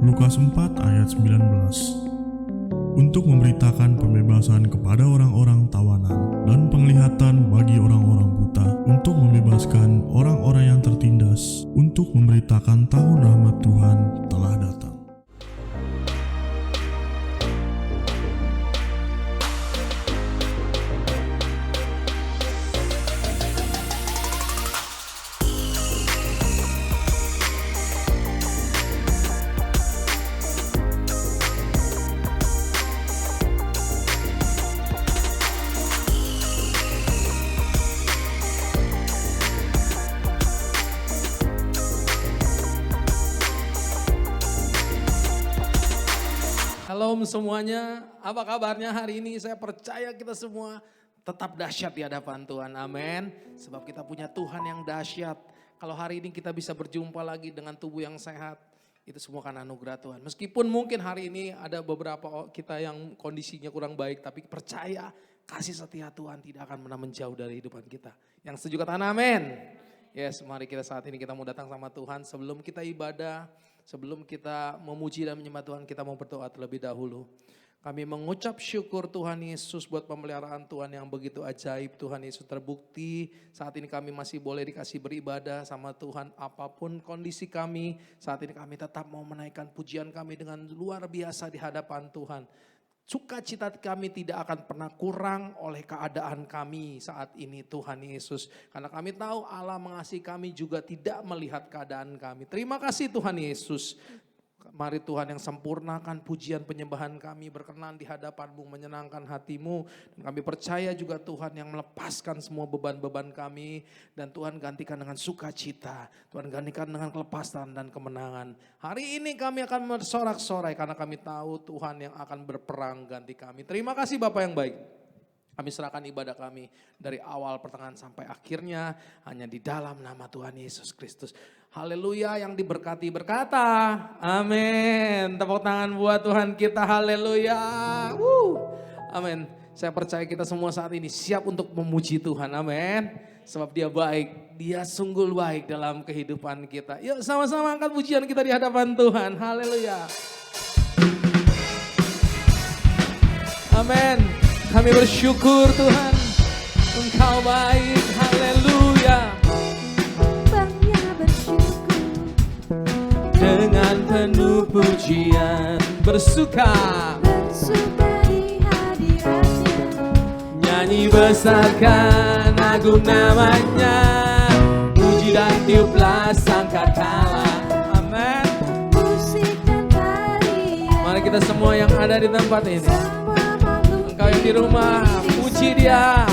Lukas 4 ayat 19. Untuk memberitakan pembebasan kepada orang-orang tawanan dan penglihatan bagi orang-orang buta, untuk membebaskan orang-orang yang tertindas, untuk memberitakan tahun rahmat Tuhan telah datang. Shalom semuanya, apa kabarnya hari ini? Saya percaya kita semua tetap dahsyat di hadapan Tuhan, amin. Sebab kita punya Tuhan yang dahsyat. Kalau hari ini kita bisa berjumpa lagi dengan tubuh yang sehat, itu semua karena anugerah Tuhan. Meskipun mungkin hari ini ada beberapa kita yang kondisinya kurang baik, tapi percaya kasih setia Tuhan tidak akan pernah menjauh dari kehidupan kita. Yang setuju katakan amin. Yes, mari kita saat ini kita mau datang sama Tuhan. Sebelum kita ibadah, sebelum kita memuji dan menyembah Tuhan, kita mau berdoa terlebih dahulu. Kami mengucap syukur Tuhan Yesus buat pemeliharaan Tuhan yang begitu ajaib. Tuhan Yesus terbukti saat ini kami masih boleh dikasih beribadah sama Tuhan. Apapun kondisi kami, saat ini kami tetap mau menaikkan pujian kami dengan luar biasa di hadapan Tuhan. Sukacita kami tidak akan pernah kurang oleh keadaan kami saat ini Tuhan Yesus. Karena kami tahu Allah mengasihi kami juga tidak melihat keadaan kami. Terima kasih Tuhan Yesus. Mari Tuhan yang sempurnakan pujian penyembahan kami berkenan di hadapan-Mu, menyenangkan hati-Mu. Dan kami percaya juga Tuhan yang melepaskan semua beban-beban kami. Dan Tuhan gantikan dengan sukacita. Tuhan gantikan dengan kelepasan dan kemenangan. Hari ini kami akan bersorak-sorai karena kami tahu Tuhan yang akan berperang ganti kami. Terima kasih Bapak yang baik. Kami serahkan ibadah kami dari awal pertengahan sampai akhirnya hanya di dalam nama Tuhan Yesus Kristus. Haleluya, yang diberkati berkata amin. Tepuk tangan buat Tuhan kita, haleluya. Amin. Saya percaya kita semua saat ini siap untuk memuji Tuhan, amin. Sebab Dia baik, Dia sungguh baik dalam kehidupan kita. Yuk sama-sama angkat pujian kita di hadapan Tuhan, haleluya. Amin. Kami bersyukur Tuhan, Engkau baik, haleluya. Banyak bersyukur Dengan penuh pujian bersuka di hadiratnya. Nyanyi besarkan agung namanya, puji dan tiuplah sangkakala. Amin. Musik dan tarian, Mari kita semua yang ada di tempat ini, semua makhluk engkau yang di rumah, puji surga Dia.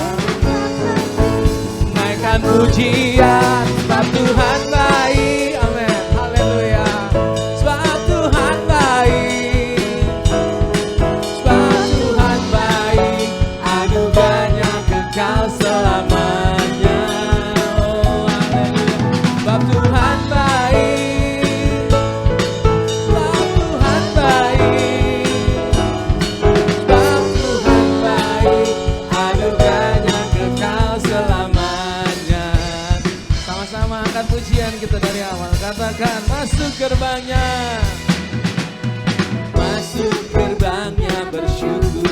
Naikkan pujian, sebab Tuhan baik. Amin, haleluya. Sebab Tuhan baik, sebab Tuhan baik, anugerahnya kekal selamanya. Oh, haleluya. Sebab Tuhan baik, sebab Tuhan baik, sebab Tuhan baik, anugerahnya kekal selamanya. Sama-sama angkat pujian kita dari awal. Katakan masuk gerbangnya, masuk gerbangnya bersyukur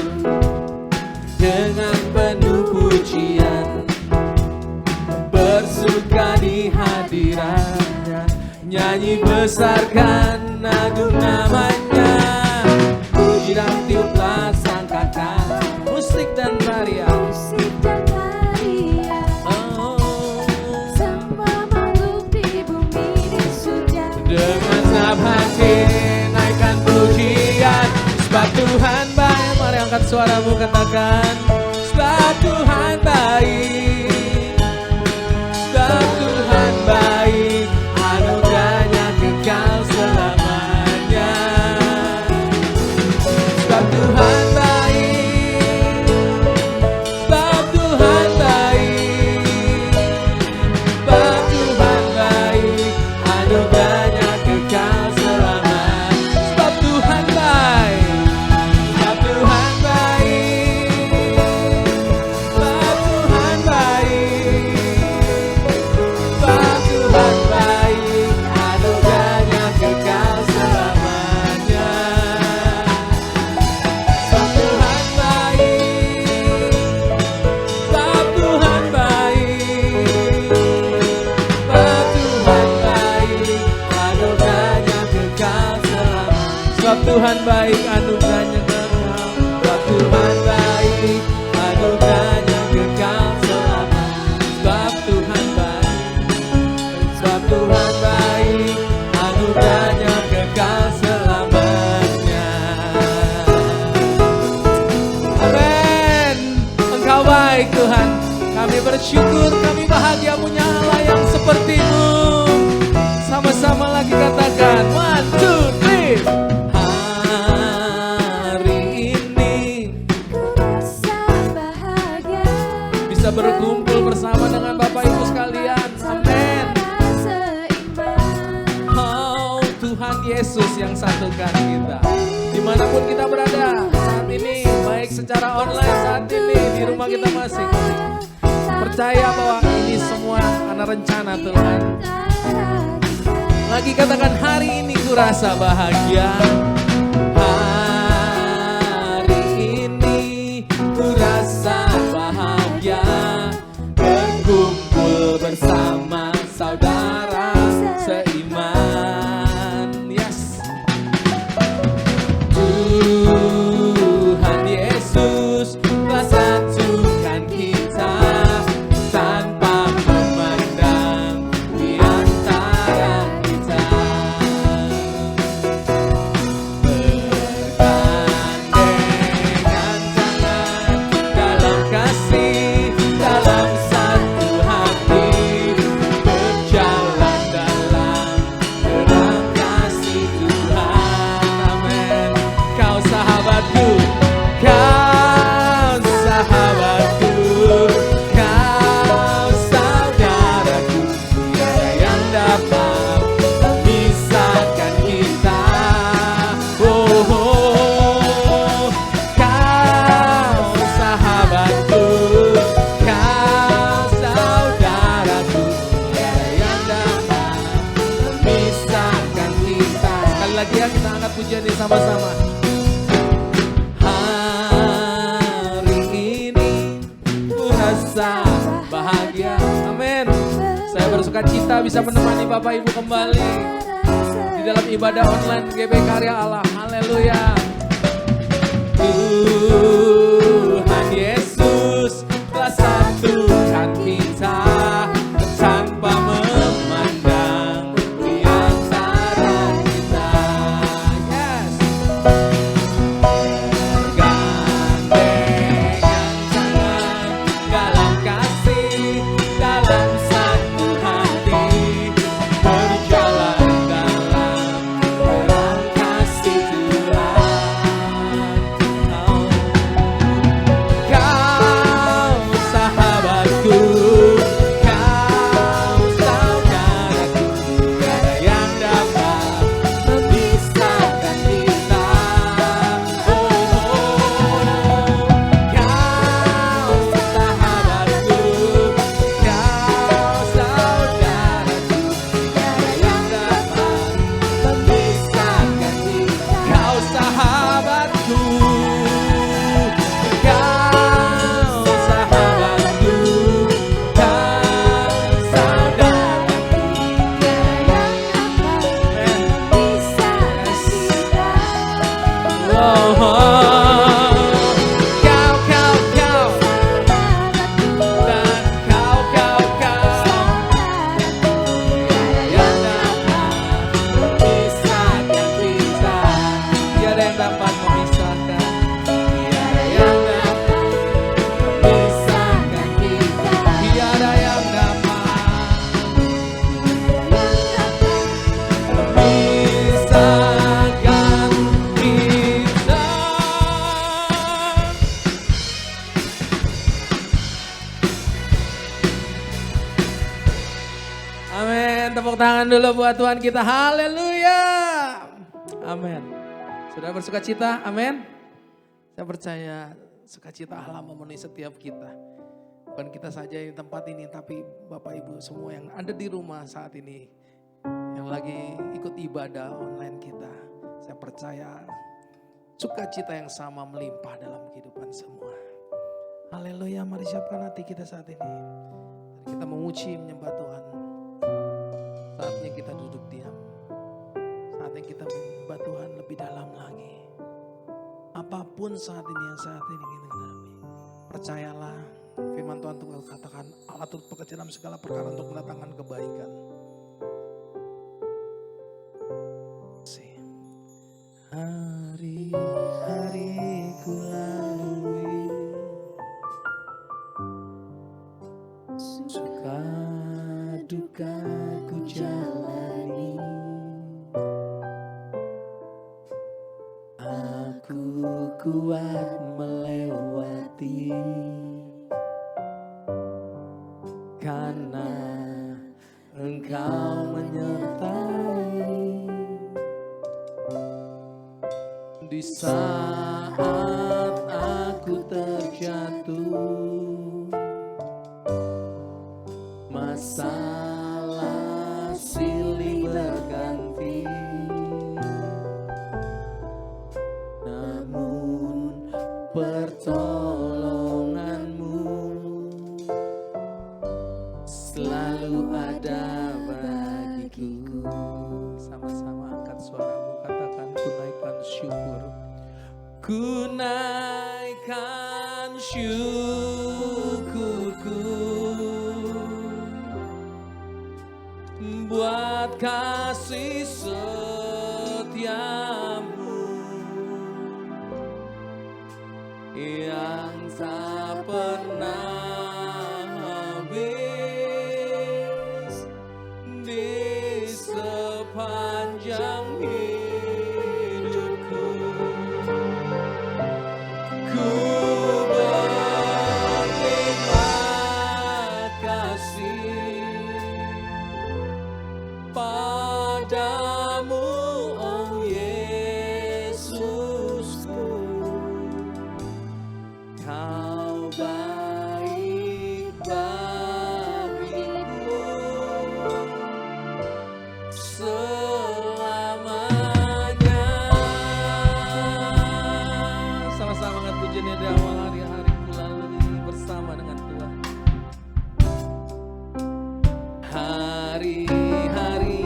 dengan penuh pujian, bersuka di hadiratnya, nyanyi besarkan agung namanya, puji dan tiuplah sangkakala, musik dan tarian. musik dan tarian, Oh, semua makhluk di bumi di surga. dengan senang hati naikkan pujian, sebab Tuhan baik. Mari angkat suaramu katakan, sebab Tuhan baik, sebab Tuhan baik, anugerahnya kekal selamanya. Sebab Tuhan baik, sebab Tuhan baik, sebab Tuhan baik, anugerahnya kekal selamanya. Sebab Tuhan baik, sebab Tuhan baik, sebab Tuhan baik, anugerahnya kekal. Sebab Tuhan baik, anugerahnya kekal selama. Sebab Tuhan baik, sebab Tuhan baik, anugerahnya kekal selamanya. Amin. Engkau baik Tuhan. Kami bersyukur, kami bahagia punya Allah yang seperti-Mu. Sama-sama lagi katakan, 1, 2, 3. Hari ini Ku rasa bahagia. bisa berkumpul bersama dengan Bapak Ibu sekalian. Amin. Seiman. Oh, Tuhan Yesus yang satukan kita. Dimanapun kita berada saat ini, baik secara online saat ini, di rumah kita masing-masing. Percaya bahwa ini semua karena rencana Tuhan. Lagi katakan, hari ini ku rasa bahagia. Hari ini ku rasa bahagia. Berkumpul bersama saudara seiman. Yes. Tuhan Yesus telah satukan kita tanpa memandang di antara kita. Bergandengan tangan dalam kasih, dalam satu hati, berjalan dalam terang kasih Tuhan. Amin. Kau sahabatku, kau sahabatku, kau saudaraku, tiada yang dapat memisahkan kita. Oh, oh, kau sahabatku, kau saudaraku, tiada yang dapat memisahkan kita. Sekali lagi ya, kita angkat pujian ini sama-sama. Hari ini ku rasa bahagia. Amin. Saya bersuka cita bisa menemani Bapak Ibu kembali di dalam ibadah online GB Karya Allah. Haleluya. Tuhan Yesus telah satukan kita tanpa memandang di antara kita. Yes. Bergandengan tangan dalam kasih, dalam satu hati, berjalan dalam terang kasih Tuhan. Kau sahabatku, kau saudaraku, tiada yang dapat memisahkan kita. Kau sahabatku, kau saudaraku, tiada yang dapat memisahkan kita. Kau sahabatku, kau sahabatku, kau saudaraku, tiada yang dapat memisahkan kita. Oh, kau dan kau yang dapat memisahkan kita. Tiada yang dapat memisahkan, tiada yang dapat memisahkan kita. Tiada yang dapat memisahkan kita. Amin. Tepuk tangan dulu buat Tuhan kita. Haleluya. Amin. Sudah bersuka cita? Amin. Saya percaya sukacita Allah memenuhi setiap kita. Bukan kita saja di tempat ini, tapi Bapak Ibu semua yang ada di rumah saat ini, yang lagi ikut ibadah online kita. Saya percaya sukacita yang sama melimpah dalam kehidupan semua. Haleluya, mari siapkan hati kita saat ini. Mari kita memuji, menyembah Tuhan. Saatnya kita duduk diam. Saat Saatnya kita menyembah Tuhan lebih dalam lagi. Apapun saat ini yang saat ini kita hadapi, percayalah firman Tuhan Tuhan katakan Allah turut bekerja dalam segala perkara untuk mendatangkan kebaikan. Hari-hari ku lalui, suka duka ku jalani, aku kuat melewati, karena Engkau menyertai. Di saat aku terjatuh, masalah silih berganti, namun pertolongan-Mu selalu ada bagiku. Sama-sama angkat suaramu, katakan ku naikkan syukur. Ku naikkan syukurku buat kasih setiamu yang tak pernah habis di sepanjang hidupku. Ku berterima kasih padamu, oh Yesusku. Kau baik bagiku selamanya. Sama-sama angkat pujiannya di awal hari-hari ku lalui bersama dengan Tuhan. Hari-hari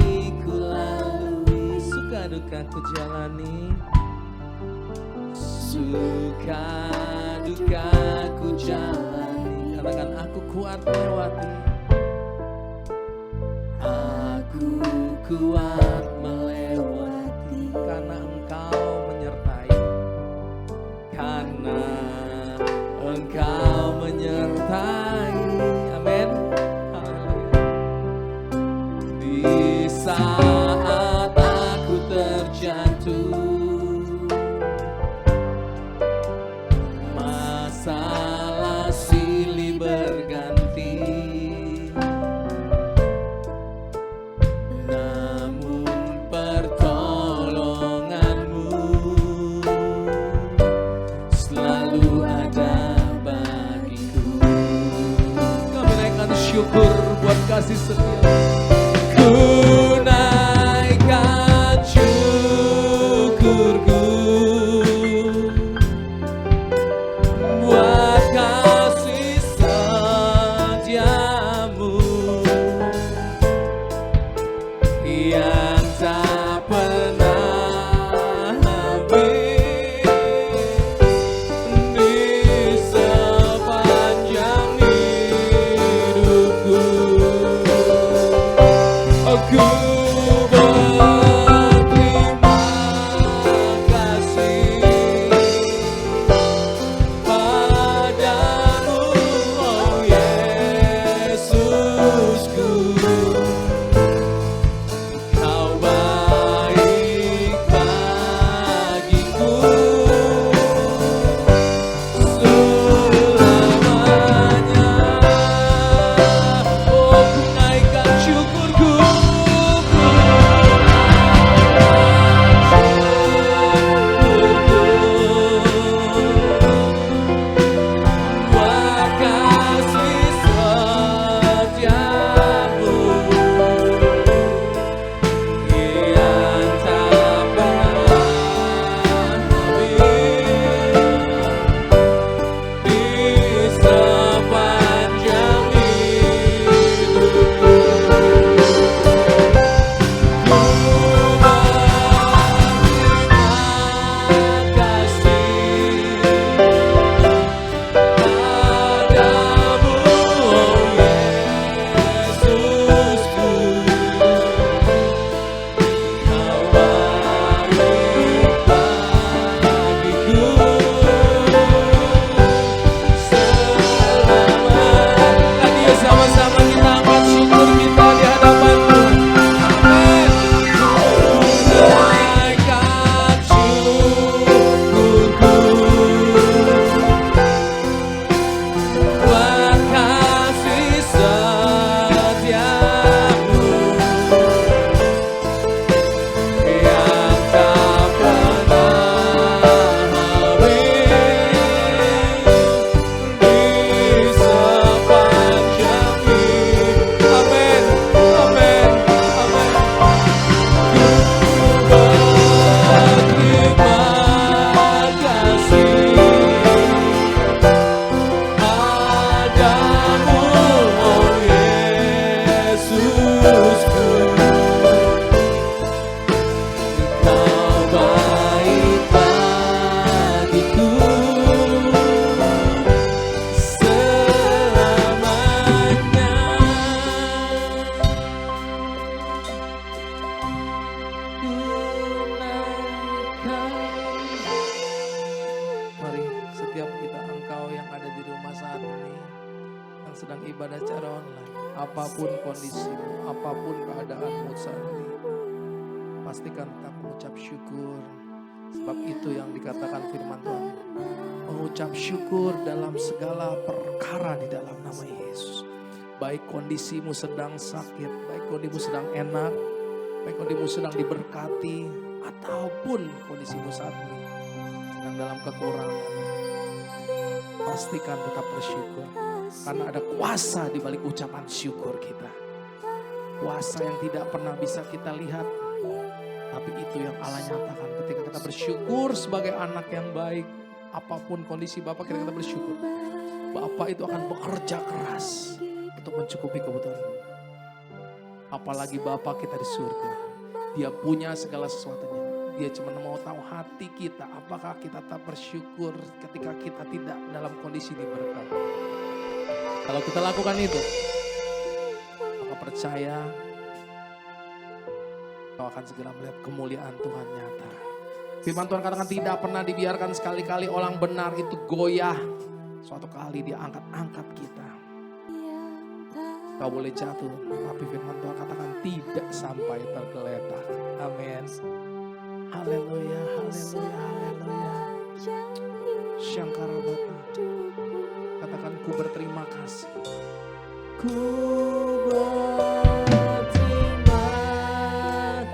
ku lalui, suka duka ku jalani, suka duka ku jalani. Katakan aku kuat melewati, aku kuat melewati, karena Engkau menyertai, karena Engkau menyertai. Amin. Haleluya. Di saat aku terjatuh, masalah silih berganti, namun pertolongan-Mu selalu ada bagiku. Kami naikkan syukur buat kasih setia. Ku naikkan syukurku buat kasih setiamu yang tak pernah habis di sepanjang hidupku. Oh, ku apapun kondisimu, apapun keadaanmu saat ini, pastikan tetap mengucap syukur. Sebab itu yang dikatakan firman Tuhan, mengucap syukur dalam segala perkara di dalam nama Yesus. Baik kondisimu sedang sakit, baik kondisimu sedang enak, baik kondisimu sedang diberkati, ataupun kondisimu saat ini sedang dalam kekurangan, pastikan tetap bersyukur. Karena ada kuasa di balik ucapan syukur kita. Kuasa yang tidak pernah bisa kita lihat, tapi itu yang Allah nyatakan ketika kita bersyukur sebagai anak yang baik. Apapun kondisi Bapak, kita bersyukur. Bapak itu akan bekerja keras untuk mencukupi kebutuhan. Apalagi Bapak kita di surga. Dia punya segala sesuatunya. Dia cuma mau tahu hati kita. Apakah kita tak bersyukur ketika kita tidak dalam kondisi diberkati. Kalau kita lakukan itu, maka percaya kau akan segera melihat kemuliaan Tuhan nyata. Firman Tuhan katakan tidak pernah dibiarkan sekali-kali orang benar itu goyah. Suatu kali dia angkat-angkat kita. Kau boleh jatuh, tapi firman Tuhan katakan tidak sampai tergeletak. Amin. Haleluya, haleluya, haleluya. Syangkara Bapa. Katakan ku berterima kasih. Ku berterima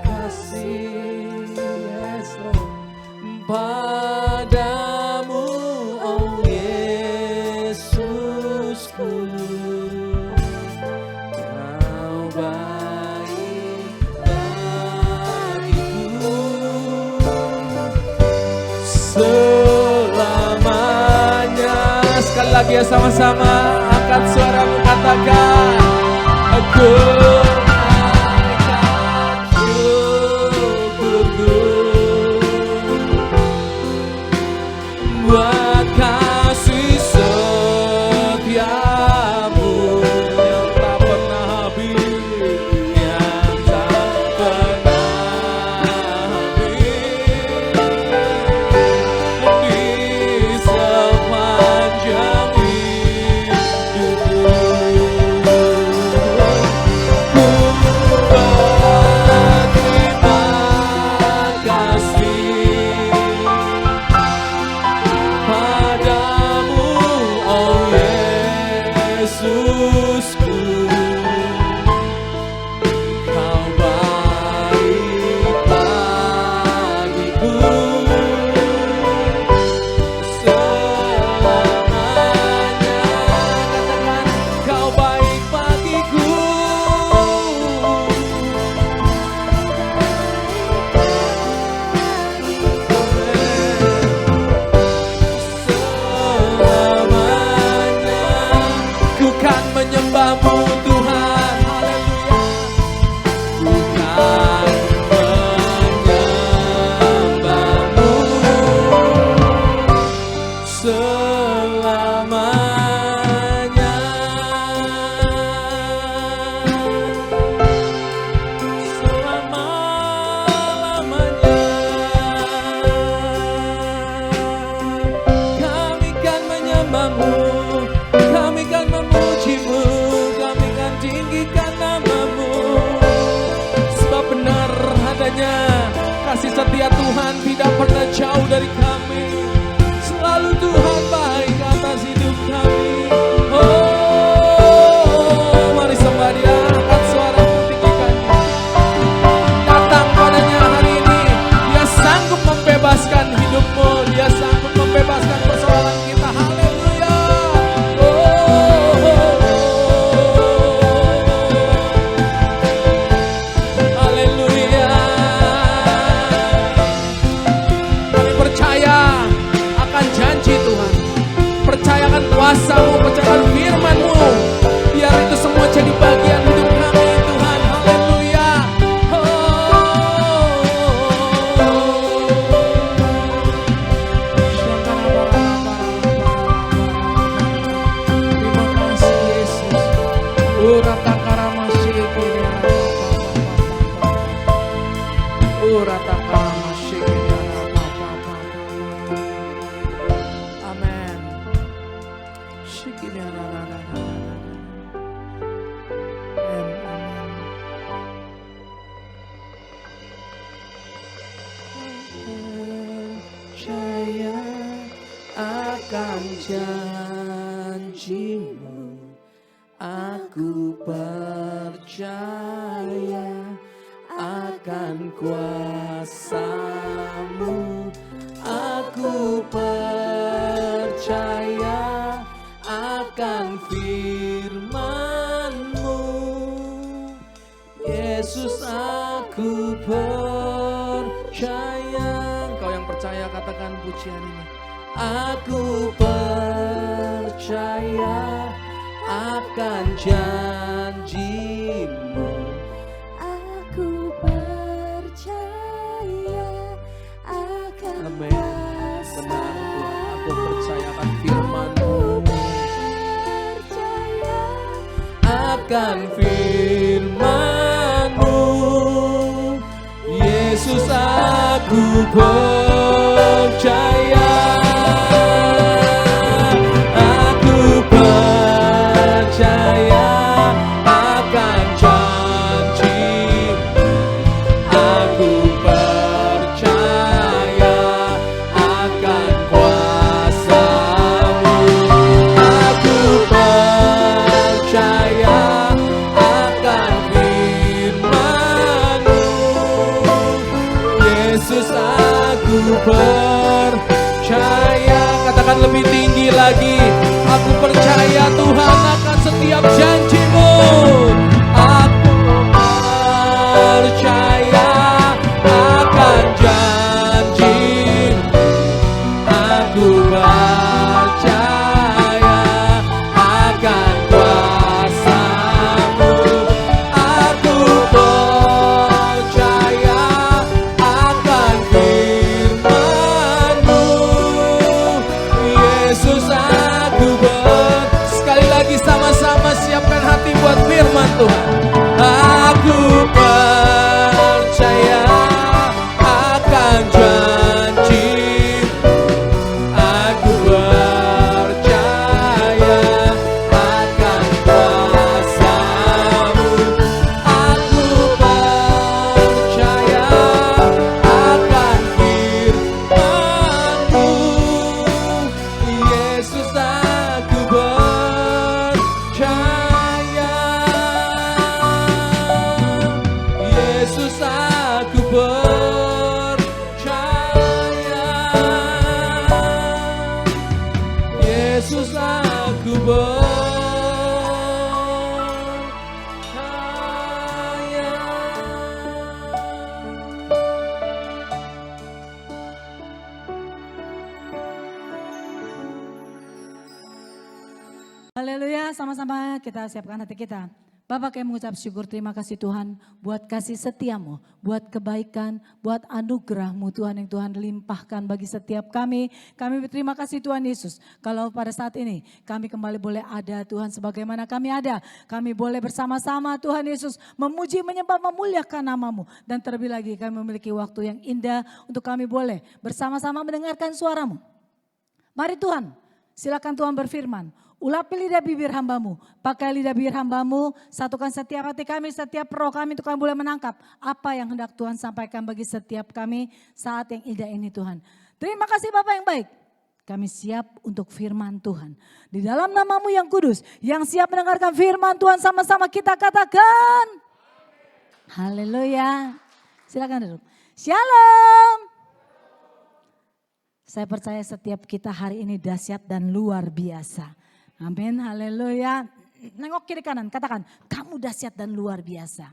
kasih, yes Lord, padamu, oh Yesusku. Kau baik bagiku selamanya. Sekali lagi ya, sama-sama angkat suaramu, katakan aku naikkan syukurku buat kasih setiamu yang tak pernah habis, yang tak pernah habis di sepanjang hidupku. Ku berterima kasih padamu, oh Yesusku. Kau baik bagiku selamanya. Katakan kau baik bagiku selamanya. Ku kan menyembahmu Tuhan, haleluya. Ku kan menyembahmu selamanya. Selama-lamanya kami kan menyembahmu, kami kan memujimu, kami kan tinggikan namamu. Sebab benar adanya kasih setia Tuhan tidak pernah jauh dari kami. Selalu Tuhan baik atas hidup kami. Oh, mari sembah Dia, angkat suaramu, tinggikannya. Datang padanya hari ini. Dia sanggup membebaskan hidupmu. Dia sanggup membebaskan persoalan kita. Haleluya. Haleluya. Kami percaya akan janji Tuhan. Percayakan kuasa-Mu, percayakan firman-Mu. Biar itu semua jadi bagian hidup kami Tuhan. Haleluya. Terima kasih Yesus. Amen. percaya akan janjimu. Aku percaya akan kuasa-Mu. Aku percaya akan firman-Mu. Yesus, aku percaya. Engkau yang percaya katakan pujian ini. Aku percaya akan janji-Mu. Aku percaya akan Amin. Benar Tuhan, aku percaya akan firman-Mu. percaya Akan firman-Mu. Yesus, aku percaya. Aku percaya akan janji-Mu. Aku percaya akan kuasa-Mu. Aku percaya akan firman-Mu. Yesus, aku percaya. Katakan lebih tinggi lagi. Aku percaya Tuhan akan setiap janji-Mu. Aku percaya akan janji-Mu. Aku percaya akan kuasa-Mu. Aku percaya akan firman-Mu. Yesus, aku sekali lagi sama-sama siapkan hati buat firman Tuhan. Aku percaya akan janji-Mu. Aku percaya akan kuasa-Mu. Aku percaya akan firman-Mu. Yesus, aku percaya. Yesus, aku percaya. Yesus, aku percaya. Haleluya, sama-sama kita siapkan hati kita. Bapak kami mengucap syukur, terima kasih Tuhan buat kasih setiamu, buat kebaikan, buat anugerah-Mu Tuhan yang Tuhan limpahkan bagi setiap kami. Kami berterima kasih Tuhan Yesus. Kalau pada saat ini kami kembali boleh ada Tuhan sebagaimana kami ada. Kami boleh bersama-sama Tuhan Yesus memuji, menyembah, memuliakan nama-Mu. Dan terlebih lagi kami memiliki waktu yang indah untuk kami boleh bersama-sama mendengarkan suara-Mu. Mari Tuhan, silakan Tuhan berfirman. Ulapi lidah bibir hamba-Mu, pakai lidah bibir hamba-Mu, satukan setiap hati kami, setiap roh kami untuk kami boleh menangkap apa yang hendak Tuhan sampaikan bagi setiap kami saat yang indah ini Tuhan. Terima kasih Bapak yang baik, kami siap untuk firman Tuhan. Di dalam nama-Mu yang kudus, yang siap mendengarkan firman Tuhan sama-sama kita katakan. Haleluya, silakan duduk. Shalom. Saya percaya setiap kita hari ini dahsyat dan luar biasa. Amin, haleluya. Nengok kiri kanan, katakan, kamu dahsyat dan luar biasa.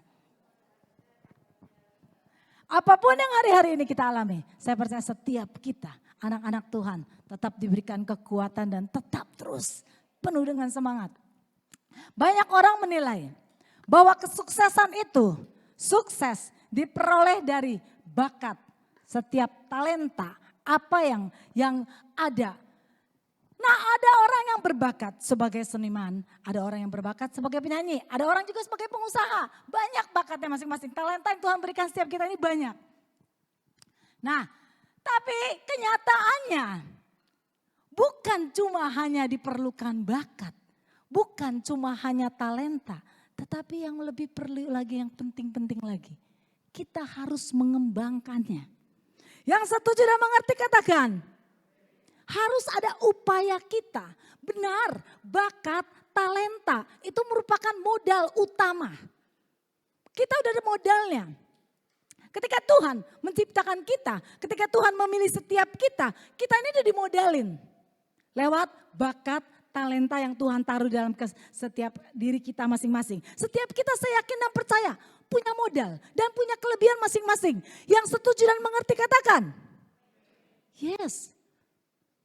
Apapun yang hari-hari ini kita alami, saya percaya setiap kita, anak-anak Tuhan, tetap diberikan kekuatan dan tetap terus penuh dengan semangat. Banyak orang menilai bahwa kesuksesan itu, sukses diperoleh dari bakat, setiap talenta, apa yang ada. Nah, ada orang yang berbakat sebagai seniman, ada orang yang berbakat sebagai penyanyi, ada orang juga sebagai pengusaha. Banyak bakatnya masing-masing, talenta yang Tuhan berikan setiap kita ini banyak. Nah, tapi kenyataannya bukan cuma hanya diperlukan bakat, bukan cuma hanya talenta, tetapi yang lebih perlu lagi, yang penting-penting lagi, kita harus mengembangkannya. Yang setuju dan mengerti katakan, Harus ada upaya kita. Benar, bakat, talenta itu merupakan modal utama. Kita udah ada modalnya. Ketika Tuhan menciptakan kita, ketika Tuhan memilih setiap kita, kita ini udah dimodalin. Lewat bakat, talenta yang Tuhan taruh dalam setiap diri kita masing-masing. Setiap kita saya yakin dan percaya punya modal dan punya kelebihan masing-masing. Yang setuju dan mengerti katakan. Yes,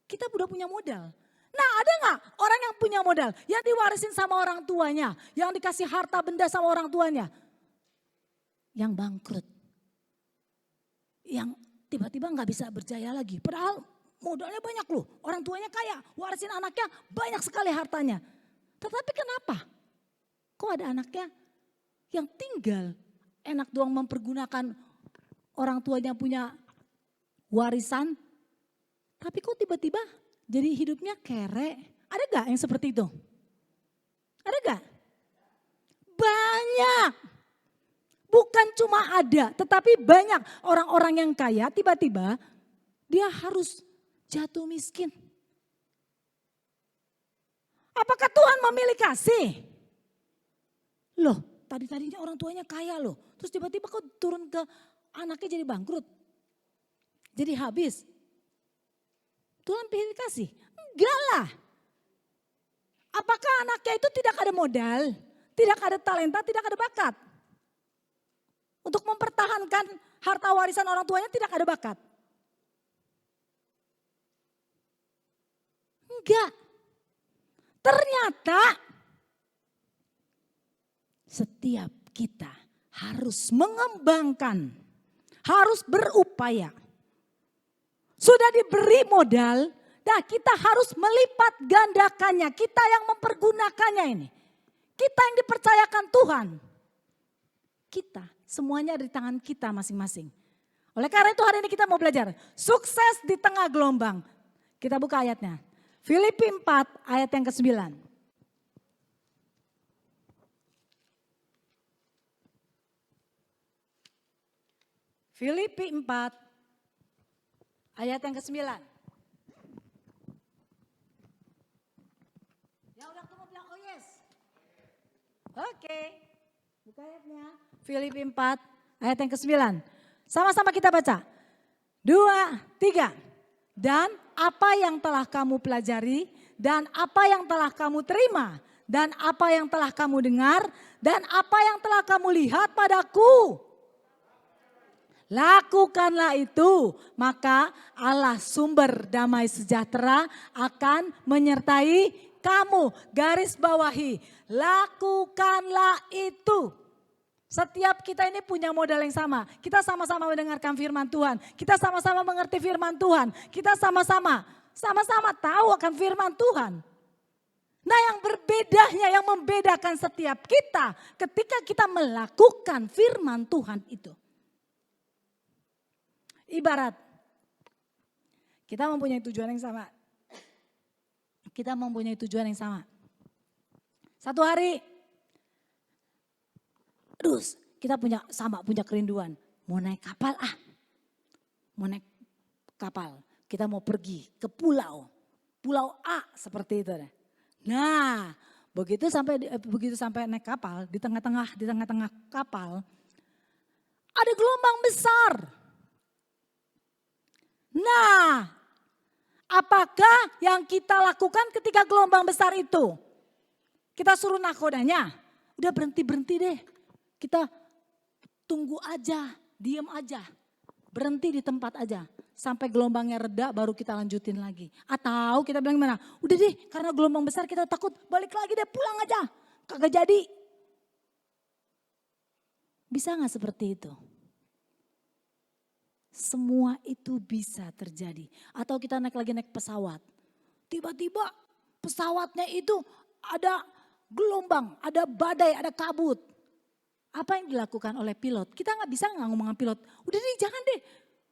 kita udah punya modal. Nah ada gak orang yang punya modal, yang diwarisin sama orang tuanya, yang dikasih harta benda sama orang tuanya. Yang bangkrut, yang tiba-tiba gak bisa berjaya lagi. Padahal modalnya banyak loh, orang tuanya kaya, warisin anaknya banyak sekali hartanya. Tetapi kenapa? Kok ada anaknya yang tinggal enak doang mempergunakan orang tuanya punya warisan. Tapi kok tiba-tiba jadi hidupnya kere. Ada gak yang seperti itu? Ada gak? Banyak. Bukan cuma ada, tetapi banyak orang-orang yang kaya tiba-tiba dia harus jatuh miskin. Apakah Tuhan memilih kasih? Loh, tadinya orang tuanya kaya loh. Terus tiba-tiba kok turun ke anaknya jadi bangkrut. Jadi habis. Tuhan pilih kasih? Enggak lah. Apakah anaknya itu tidak ada modal, tidak ada talenta, tidak ada bakat? Untuk mempertahankan harta warisan orang tuanya tidak ada bakat. Enggak. Ternyata setiap kita harus mengembangkan, harus berupaya. Sudah diberi modal, nah kita harus melipat gandakannya. Kita yang mempergunakannya ini. Kita yang dipercayakan Tuhan. Kita, semuanya ada di tangan kita masing-masing. Oleh karena itu hari ini kita mau belajar sukses di tengah gelombang. Kita buka ayatnya. Filipi 4 ayat yang ke-9. Filipi 4 ayat yang ke-9. Ya udah kamu bilang oh yes. Oke. Buka ayatnya. Filipi 4 ayat yang ke-9. Sama-sama kita baca. 2, 3. Dan apa yang telah kamu pelajari, dan apa yang telah kamu terima, dan apa yang telah kamu dengar, dan apa yang telah kamu lihat padaku. Lakukanlah itu, maka Allah sumber damai sejahtera akan menyertai kamu. Garis bawahi, lakukanlah itu. Setiap kita ini punya modal yang sama. Kita sama-sama mendengarkan firman Tuhan. Kita sama-sama mengerti firman Tuhan. Kita sama-sama tahu akan firman Tuhan. Nah yang berbedanya, yang membedakan setiap kita ketika kita melakukan firman Tuhan itu. Ibarat kita mempunyai tujuan yang sama. Kita mempunyai tujuan yang sama. Satu hari, terus kita punya kerinduan. Mau naik kapal Mau naik kapal. Kita mau pergi ke pulau A seperti itu. Nah begitu sampai naik kapal, di tengah-tengah kapal ada gelombang besar. Nah, apakah yang kita lakukan ketika gelombang besar itu? Kita suruh nakodanya, udah berhenti deh. Kita tunggu aja, diam aja. Berhenti di tempat aja. Sampai gelombangnya reda baru kita lanjutin lagi. Atau kita bilang gimana? Udah deh karena gelombang besar kita takut, balik lagi deh, pulang aja. Kagak jadi. Bisa gak seperti itu? Semua itu bisa terjadi. Atau kita naik pesawat. Tiba-tiba pesawatnya itu ada gelombang, ada badai, ada kabut. Apa yang dilakukan oleh pilot? Kita nggak bisa ngomong pilot. Udah deh jangan deh.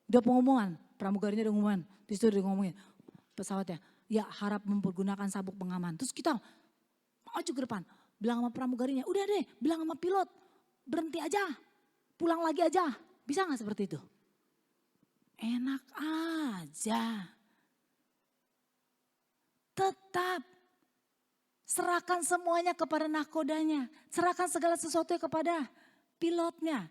Udah pengumuman, pramugarinya udah pengumuman. Di situ udah ngomongin pesawatnya. Ya harap mempergunakan sabuk pengaman. Terus kita maju ke depan. Bilang sama pramugarinya, udah deh bilang sama pilot. Berhenti aja, pulang lagi aja. Bisa nggak seperti itu? Enak aja. tetap serahkan semuanya kepada nahkodanya. Serahkan segala sesuatunya kepada pilotnya.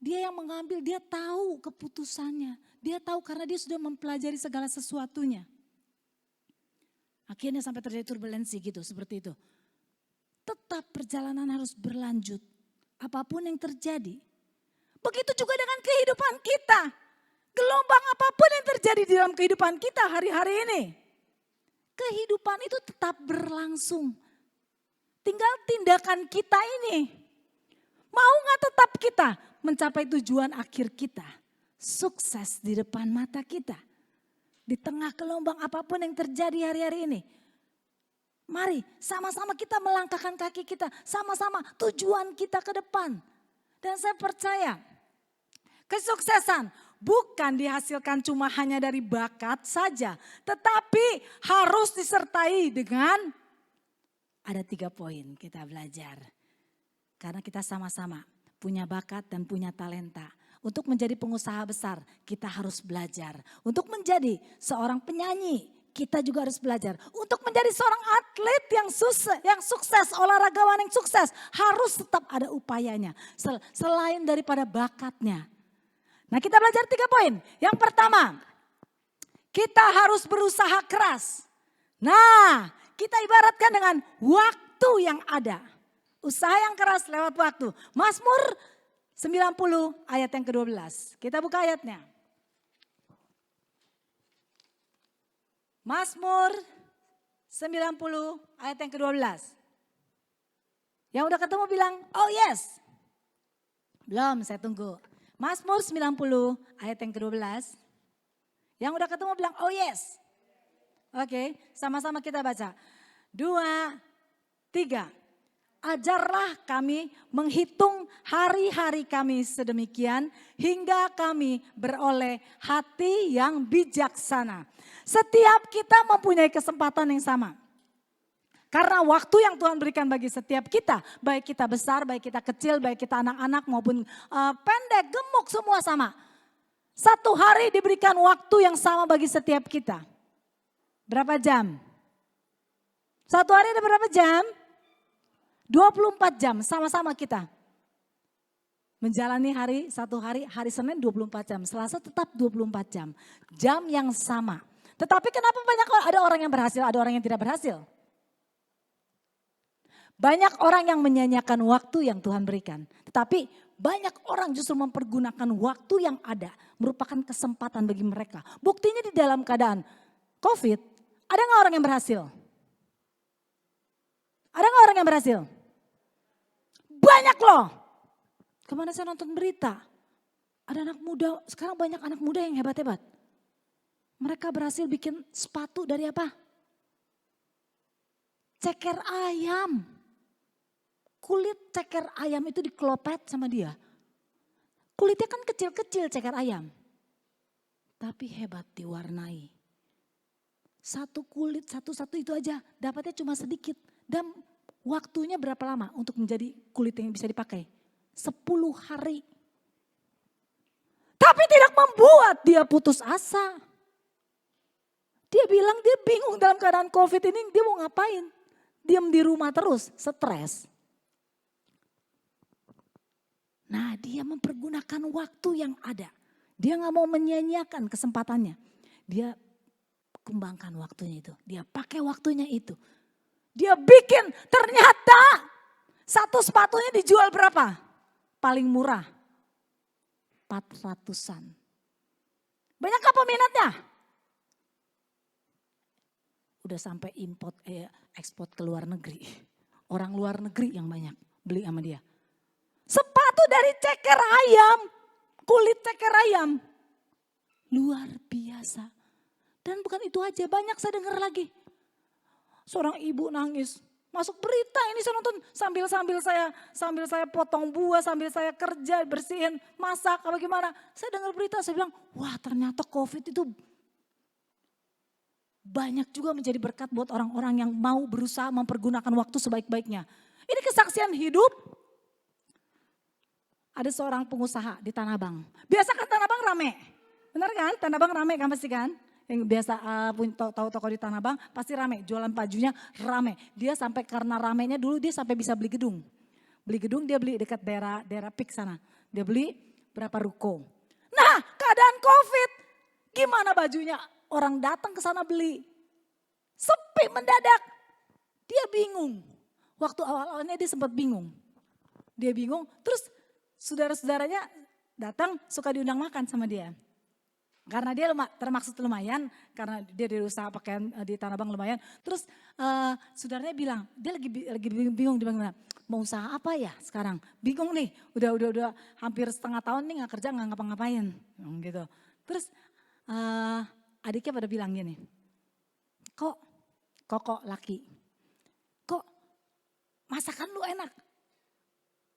Dia yang mengambil, dia tahu keputusannya. Dia tahu karena dia sudah mempelajari segala sesuatunya. Akhirnya sampai terjadi turbulensi gitu, seperti itu. Tetap perjalanan harus berlanjut. Apapun yang terjadi. Begitu juga dengan kehidupan kita. Gelombang apapun yang terjadi di dalam kehidupan kita hari-hari ini. Kehidupan itu tetap berlangsung. Tinggal tindakan kita ini. Mau gak tetap kita mencapai tujuan akhir kita. Sukses di depan mata kita. Di tengah gelombang apapun yang terjadi hari-hari ini. Mari sama-sama kita melangkahkan kaki kita. Sama-sama tujuan kita ke depan. Dan saya percaya kesuksesan bukan dihasilkan cuma hanya dari bakat saja. Tetapi harus disertai dengan ada 3 poin kita belajar. Karena kita sama-sama punya bakat dan punya talenta. Untuk menjadi pengusaha besar kita harus belajar. Untuk menjadi seorang penyanyi kita juga harus belajar. Untuk menjadi seorang atlet yang sukses, olahragawan yang sukses harus tetap ada upayanya. Selain daripada bakatnya. Nah kita belajar 3 poin. Yang pertama, kita harus berusaha keras. Nah kita ibaratkan dengan waktu yang ada. Usaha yang keras lewat waktu. Mazmur 90 ayat yang ke-12. Kita buka ayatnya. Mazmur 90 ayat yang ke-12. Yang udah ketemu bilang, oh yes. Belum, saya tunggu. Mazmur 90 ayat yang ke-12. Yang udah ketemu bilang, oh yes. Oke, sama-sama kita baca. 2, 3. Ajarlah kami menghitung hari-hari kami sedemikian hingga kami beroleh hati yang bijaksana. Setiap kita mempunyai kesempatan yang sama. Karena waktu yang Tuhan berikan bagi setiap kita, baik kita besar, baik kita kecil, baik kita anak-anak maupun pendek, gemuk, semua sama. 1 hari diberikan waktu yang sama bagi setiap kita. Berapa jam? 1 hari ada berapa jam? 24 jam sama-sama kita. Menjalani hari Senin 24 jam. Selasa tetap 24 jam. Jam yang sama. Tetapi kenapa banyak ada orang yang berhasil, ada orang yang tidak berhasil? Banyak orang yang menyanyiakan waktu yang Tuhan berikan. Tetapi banyak orang justru mempergunakan waktu yang ada. Merupakan kesempatan bagi mereka. Buktinya di dalam keadaan COVID, ada gak orang yang berhasil? Ada gak orang yang berhasil? Banyak loh. Kemana saya nonton berita? Ada anak muda, sekarang banyak anak muda yang hebat-hebat. Mereka berhasil bikin sepatu dari apa? Ceker ayam. Kulit ceker ayam itu dikelopet sama dia. Kulitnya kan kecil-kecil ceker ayam. Tapi hebat diwarnai. Satu kulit, satu-satu itu aja dapatnya cuma sedikit. Dan waktunya berapa lama untuk menjadi kulit yang bisa dipakai? 10 hari. Tapi tidak membuat dia putus asa. Dia bilang dia bingung dalam keadaan COVID ini dia mau ngapain. Diam di rumah terus, stres. Nah dia mempergunakan waktu yang ada. Dia gak mau menyia-nyiakan kesempatannya. Dia kembangkan waktunya itu. Dia pakai waktunya itu. Dia bikin, ternyata satu sepatunya dijual berapa? Paling murah. 400-an. Banyak apa peminatnya? Udah sampai ekspor ke luar negeri. Orang luar negeri yang banyak beli sama dia. Sepatu dari ceker ayam, kulit ceker ayam. Luar biasa. Dan bukan itu aja, banyak saya dengar lagi. Seorang ibu nangis, masuk berita ini saya nonton sambil saya potong buah, sambil saya kerja, bersihin, masak, apa gimana. Saya dengar berita, saya bilang, wah ternyata COVID itu banyak juga menjadi berkat buat orang-orang yang mau berusaha mempergunakan waktu sebaik-baiknya. Ini kesaksian hidup. Ada seorang pengusaha di Tanah Abang. Biasa kan Tanah Abang rame, benar kan? Tanah Abang rame kan pasti kan? yang biasa tahu toko di Tanah Abang pasti rame, jualan bajunya rame. Dia sampai karena ramenya dulu dia sampai bisa beli gedung. Beli gedung dia beli dekat daerah PIK sana. Dia beli berapa ruko. Nah keadaan COVID gimana bajunya? Orang datang ke sana beli. Sepi mendadak. Dia bingung. Waktu awal-awalnya dia sempat bingung. Dia bingung terus saudara-saudaranya datang suka diundang makan sama dia. Karena dia termaksud lumayan, karena dia dari usaha pakaian di Tanah Abang lumayan. Terus saudaranya bilang, dia lagi bingung, dia bilang, mau usaha apa ya sekarang? Bingung nih, udah hampir setengah tahun nih gak kerja, gak ngapa-ngapain. Gitu. Terus adiknya pada bilang gini, kok laki, kok masakan lu enak?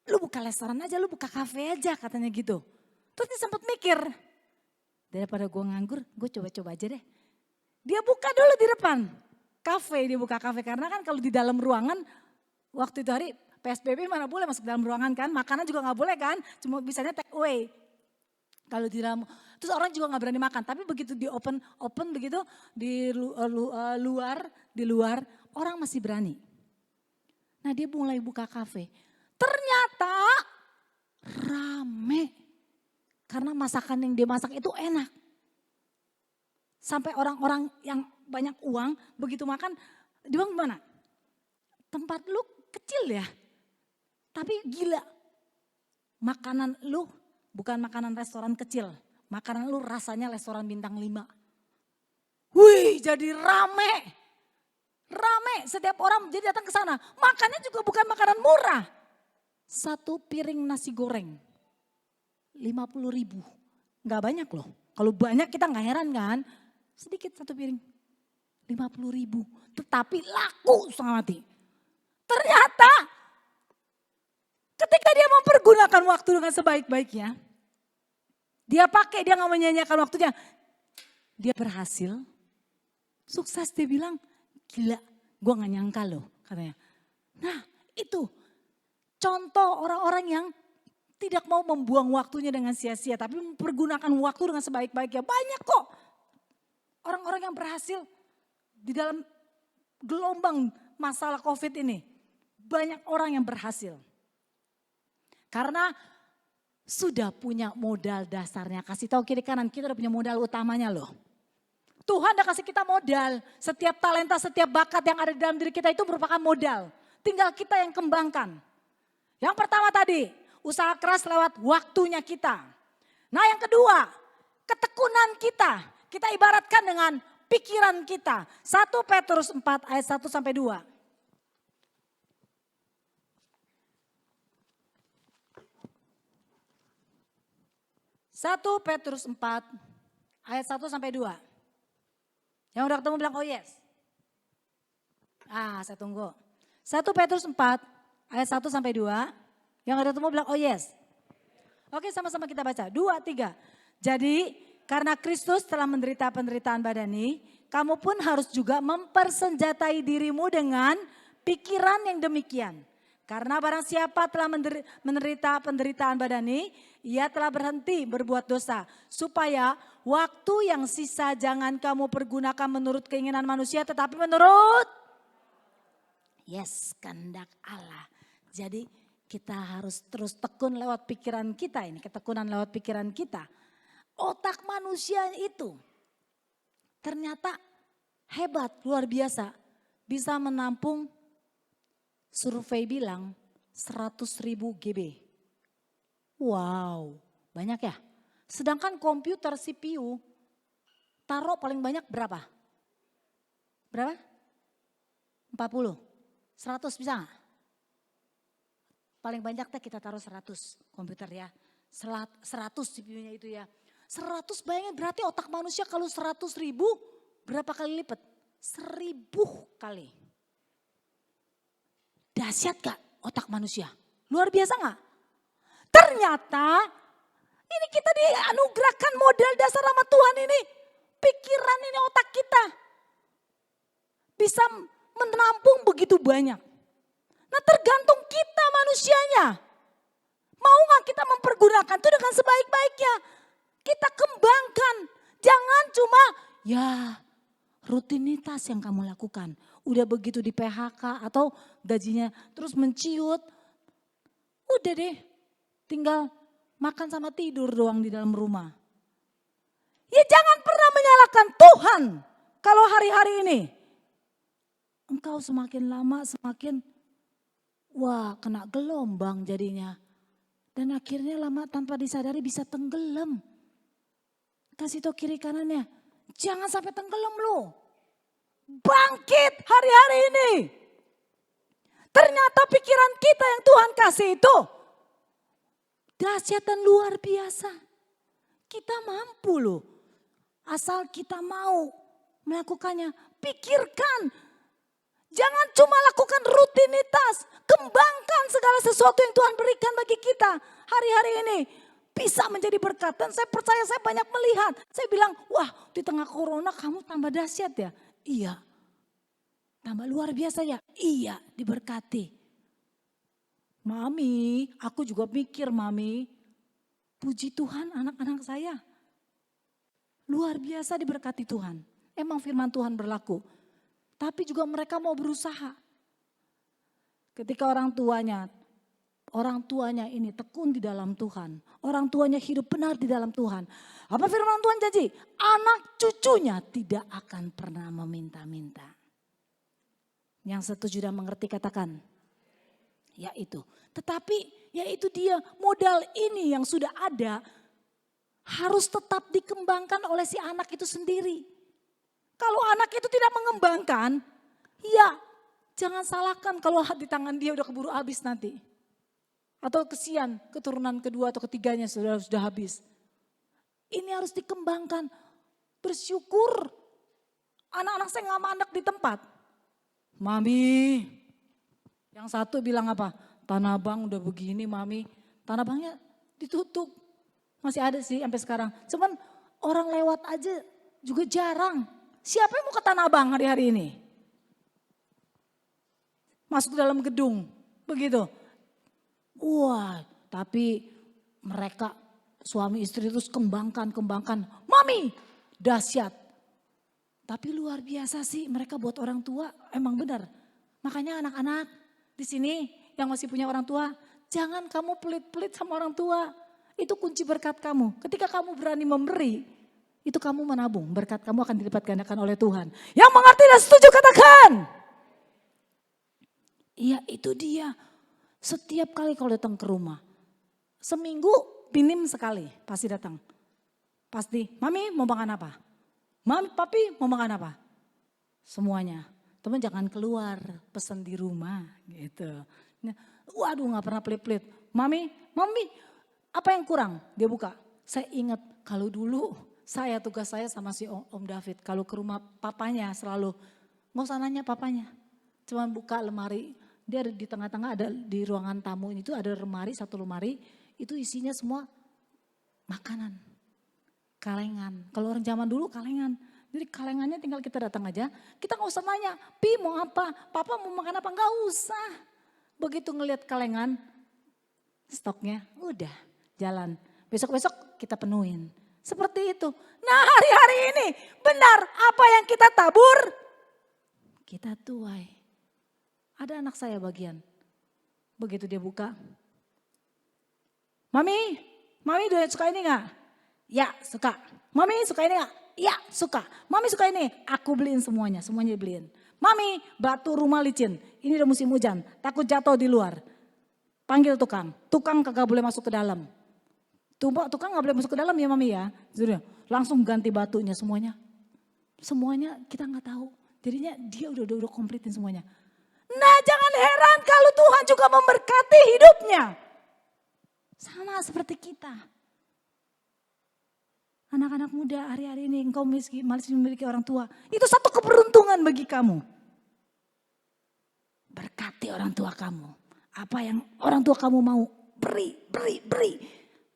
Lu buka restoran aja, lu buka kafe aja katanya gitu. Terus dia sempat mikir, daripada gue nganggur, gue coba-coba aja deh. Dia buka dulu di depan. Dia buka kafe. Karena kan kalau di dalam ruangan, waktu itu hari PSBB mana boleh masuk dalam ruangan kan. Makanan juga gak boleh kan, cuma bisanya take away. Kalau di dalam, terus orang juga gak berani makan. Tapi begitu di open begitu, di luar, orang masih berani. Nah dia mulai buka kafe. Ternyata rame. Karena masakan yang dia masak itu enak. Sampai orang-orang yang banyak uang begitu makan, dia bilang gimana? Tempat lu kecil ya, tapi gila. Makanan lu bukan makanan restoran kecil, makanan lu rasanya restoran bintang 5. Wih jadi rame. Setiap orang jadi datang ke sana. Makannya juga bukan makanan murah. 1 piring nasi goreng. 50.000, gak banyak loh. Kalau banyak kita gak heran kan, sedikit 1 piring. 50.000, tetapi laku setengah mati. Ternyata ketika dia mempergunakan waktu dengan sebaik-baiknya, dia gak mau menyanyiakan waktunya. Dia berhasil, sukses dia bilang, gila gue gak nyangka loh katanya. Nah itu contoh orang-orang yang tidak mau membuang waktunya dengan sia-sia, tapi mempergunakan waktu dengan sebaik-baiknya. Banyak kok orang-orang yang berhasil di dalam gelombang masalah COVID ini. Banyak orang yang berhasil. Karena sudah punya modal dasarnya. Kasih tahu kiri kanan, kita udah punya modal utamanya loh. Tuhan udah kasih kita modal. Setiap talenta, setiap bakat yang ada di dalam diri kita itu merupakan modal. Tinggal kita yang kembangkan. Yang pertama tadi, usaha keras lewat waktunya kita. Nah yang kedua, ketekunan kita. Kita ibaratkan dengan pikiran kita. 1 Petrus 4 ayat 1 sampai 2. 1 Petrus 4 ayat 1 sampai 2. Yang udah ketemu bilang oh yes. Saya tunggu. 1 Petrus 4 ayat 1 sampai 2. Yang ada ketemu bilang oh yes. Oke sama-sama kita baca. 2, 3. Jadi karena Kristus telah menderita penderitaan badani, kamu pun harus juga mempersenjatai dirimu dengan pikiran yang demikian. Karena barang siapa telah menderita penderitaan badani, ia telah berhenti berbuat dosa. Supaya waktu yang sisa jangan kamu pergunakan menurut keinginan manusia, tetapi menurut kehendak Allah. Jadi kita harus terus tekun lewat pikiran kita ini, ketekunan lewat pikiran kita. Otak manusia itu ternyata hebat, luar biasa. Bisa menampung, survei bilang 100.000 GB. Wow, banyak ya. Sedangkan komputer CPU taruh paling banyak berapa? Berapa? 40. 100 bisa gak? Paling banyak kita taruh 100 komputer ya. 100 CPU-nya itu ya. 100 bayangin berarti otak manusia kalau 100.000 berapa kali lipat? 1000 kali. Dahsyat gak otak manusia? Luar biasa gak? Ternyata ini kita dianugerahkan modal dasar sama Tuhan ini. Pikiran ini otak kita. Bisa menampung begitu banyak. Nah tergantung kita manusianya. Mau gak kita mempergunakan itu dengan sebaik-baiknya. Kita kembangkan. Jangan cuma Ya, rutinitas yang kamu lakukan. Udah begitu di PHK atau gajinya terus menciut. Udah deh, tinggal makan sama tidur doang di dalam rumah. Ya jangan pernah menyalahkan Tuhan kalau hari-hari ini. Engkau semakin lama semakin, wah kena gelombang jadinya. Dan akhirnya lama tanpa disadari bisa tenggelam. Kasih tau kiri kanannya, jangan sampai tenggelam lo. Bangkit hari-hari ini. Ternyata pikiran kita yang Tuhan kasih itu dahsyat dan luar biasa. Kita mampu loh. Asal kita mau melakukannya. Pikirkan. Jangan cuma lakukan rutinitas. Kembangkan segala sesuatu yang Tuhan berikan bagi kita hari-hari ini. Bisa menjadi berkat. Dan saya percaya saya banyak melihat. Saya bilang, wah di tengah corona kamu tambah dahsyat ya. Iya. Tambah luar biasa ya. Iya, diberkati. Mami, aku juga mikir Mami. Puji Tuhan anak-anak saya. Luar biasa diberkati Tuhan. Emang firman Tuhan berlaku. Tapi juga mereka mau berusaha. Ketika orang tuanya ini tekun di dalam Tuhan. Orang tuanya hidup benar di dalam Tuhan. Apa firman Tuhan janji? Anak cucunya tidak akan pernah meminta-minta. Yang setuju dan mengerti katakan. Yaitu. Tetapi yaitu dia modal ini yang sudah ada. Harus tetap dikembangkan oleh si anak itu sendiri. Kalau anak itu tidak mengembangkan. Ya jangan salahkan kalau di tangan dia udah keburu habis nanti. Atau kesian keturunan kedua atau ketiganya sudah habis. Ini harus dikembangkan. Bersyukur. Anak-anak saya nggak mandek di tempat. Mami. Yang satu bilang apa? Tanah Abang udah begini Mami. Tanah Abangnya ditutup. Masih ada sih sampai sekarang. Cuman orang lewat aja juga jarang. Siapa yang mau ke Tanah Abang hari-hari ini? Masuk ke dalam gedung. Begitu. Wah, tapi mereka suami istri terus kembangkan. Mami, dahsyat. Tapi luar biasa sih mereka buat orang tua emang benar. Makanya anak-anak di sini yang masih punya orang tua, jangan kamu pelit-pelit sama orang tua. Itu kunci berkat kamu. Ketika kamu berani memberi, itu kamu menabung. Berkat kamu akan dilipat gandakan oleh Tuhan. Yang mengerti dan setuju katakan. Iya itu dia. Setiap kali kalau datang ke rumah. Seminggu minim sekali pasti datang. Pasti, Mami mau makan apa? Mami, Papi mau makan apa? Semuanya. Teman jangan keluar, pesan di rumah gitu. Waduh gak pernah pelit-pelit. Mami, apa yang kurang? Dia buka. Saya ingat kalau dulu tugas saya sama si Om David. Kalau ke rumah papanya selalu, gak usah nanya papanya. Cuman buka lemari. Dia ada di tengah-tengah, ada di ruangan tamu ini tuh ada satu lemari. Itu isinya semua makanan. Kalengan. Kalau orang zaman dulu kalengan. Jadi kalengannya tinggal kita datang aja. Kita gak usah nanya, Pi mau apa? Papa mau makan apa? Gak usah. Begitu ngelihat kalengan, stoknya udah jalan. Besok-besok kita penuhin. Seperti itu. Nah hari-hari ini benar apa yang kita tabur, kita tuai. Ada anak saya bagian. Begitu dia buka. Mami udah suka ini gak? Ya suka. Mami suka ini gak? Ya suka. Mami suka ini. Aku beliin semuanya dibeliin. Mami batu rumah licin. Ini udah musim hujan. Takut jatuh di luar. Panggil tukang. Tukang kagak boleh masuk ke dalam. Tukang gak boleh masuk ke dalam ya Mami ya. Sudah langsung ganti batunya semuanya. Semuanya kita gak tahu. Jadinya dia udah komplitin semuanya. Nah jangan heran kalau Tuhan juga memberkati hidupnya. Sama seperti kita. Anak-anak muda hari-hari ini engkau masih memiliki orang tua. Itu satu keberuntungan bagi kamu. Berkati orang tua kamu. Apa yang orang tua kamu mau beri.